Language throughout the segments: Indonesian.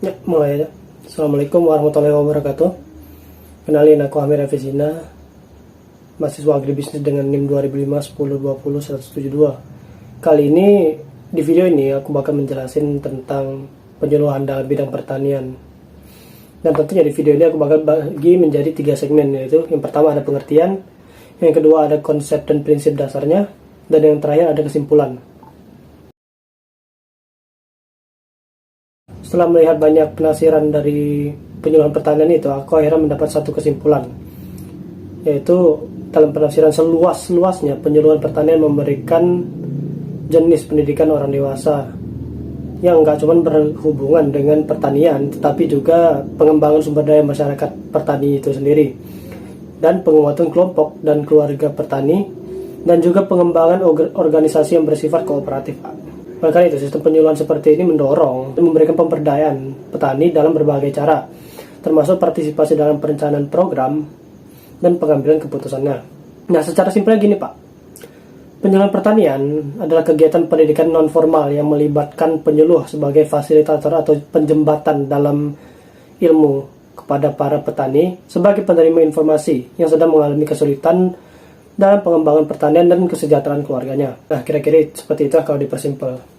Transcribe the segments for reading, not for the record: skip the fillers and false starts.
Ya, mulai aja. Assalamualaikum warahmatullahi wabarakatuh. Kenalin, aku Amir Afizina, mahasiswa agribisnis dengan NIM 2005-10-20-172. Kali ini, di video ini aku bakal menjelasin tentang penyuluhan dalam bidang pertanian. Dan tentunya di video ini aku bakal bagi menjadi 3 segmen, yaitu yang pertama ada pengertian, yang kedua ada konsep dan prinsip dasarnya, dan yang terakhir ada kesimpulan. Setelah melihat banyak penafsiran dari penyuluhan pertanian itu, aku akhirnya mendapat satu kesimpulan, yaitu dalam penafsiran seluas-luasnya penyuluhan pertanian memberikan jenis pendidikan orang dewasa yang nggak cuma berhubungan dengan pertanian, tetapi juga pengembangan sumber daya masyarakat petani itu sendiri, dan penguatan kelompok dan keluarga petani, dan juga pengembangan organisasi yang bersifat kooperatif. Oleh karena itu, sistem penyuluhan seperti ini mendorong dan memberikan pemberdayaan petani dalam berbagai cara, termasuk partisipasi dalam perencanaan program dan pengambilan keputusannya. Nah, secara simpelnya gini Pak, penyuluhan pertanian adalah kegiatan pendidikan non-formal yang melibatkan penyuluh sebagai fasilitator atau penjembatan dalam ilmu kepada para petani sebagai penerima informasi yang sedang mengalami kesulitan dalam pengembangan pertanian dan kesejahteraan keluarganya. Nah, kira-kira seperti itu kalau dipersimpel.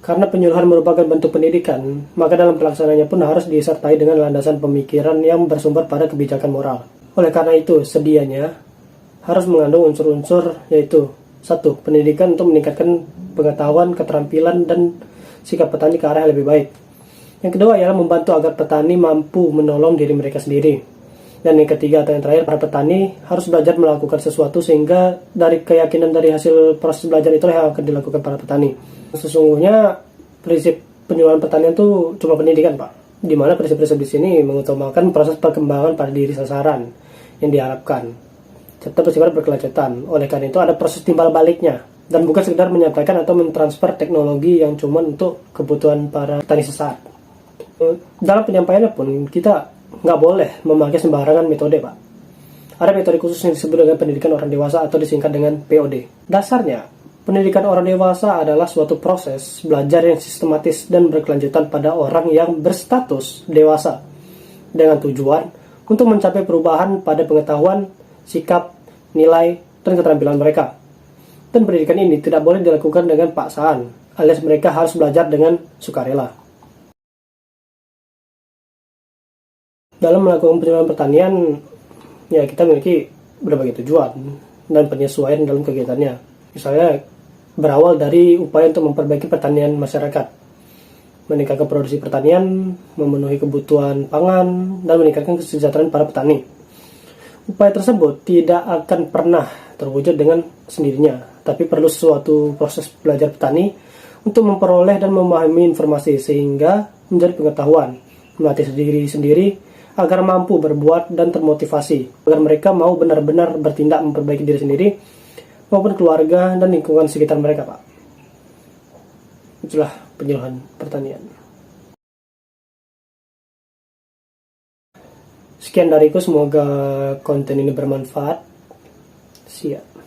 Karena penyuluhan merupakan bentuk pendidikan, maka dalam pelaksanaannya pun harus disertai dengan landasan pemikiran yang bersumber pada kebijakan moral. Oleh karena itu, sedianya harus mengandung unsur-unsur, yaitu 1. Pendidikan untuk meningkatkan pengetahuan, keterampilan, dan sikap petani ke arah yang lebih baik. Yang kedua ialah membantu agar petani mampu menolong diri mereka sendiri. Dan yang ketiga atau yang terakhir, para petani harus belajar melakukan sesuatu sehingga dari keyakinan dari hasil proses belajar itulah yang akan dilakukan para petani. Sesungguhnya prinsip penyuluhan pertanian itu cuma pendidikan Pak, di mana prinsip-prinsip di sini mengutamakan proses perkembangan pada diri sasaran yang diharapkan, serta bersifat berkelanjutan. Oleh karena itu ada proses timbal baliknya, dan bukan sekedar menyampaikan atau mentransfer teknologi yang cuma untuk kebutuhan para petani sesaat. Dalam penyampaiannya pun kita nggak boleh memakai sembarangan metode Pak. Ada metode khusus yang disebut dengan pendidikan orang dewasa atau disingkat dengan POD. Dasarnya, pendidikan orang dewasa adalah suatu proses belajar yang sistematis dan berkelanjutan pada orang yang berstatus dewasa dengan tujuan untuk mencapai perubahan pada pengetahuan, sikap, nilai, dan keterampilan mereka. Dan pendidikan ini tidak boleh dilakukan dengan paksaan, alias mereka harus belajar dengan sukarela. Dalam melakukan penyuluhan pertanian, ya kita memiliki berbagai tujuan dan penyesuaian dalam kegiatannya. Misalnya, berawal dari upaya untuk memperbaiki pertanian masyarakat, meningkatkan produksi pertanian, memenuhi kebutuhan pangan, dan meningkatkan kesejahteraan para petani. Upaya tersebut tidak akan pernah terwujud dengan sendirinya, tapi perlu suatu proses belajar petani untuk memperoleh dan memahami informasi sehingga menjadi pengetahuan, melatih diri sendiri agar mampu berbuat dan termotivasi, agar mereka mau benar-benar bertindak memperbaiki diri sendiri maupun keluarga dan lingkungan sekitar mereka Pak. Itulah penyuluhan pertanian. Sekian dariku, semoga konten ini bermanfaat. Siap.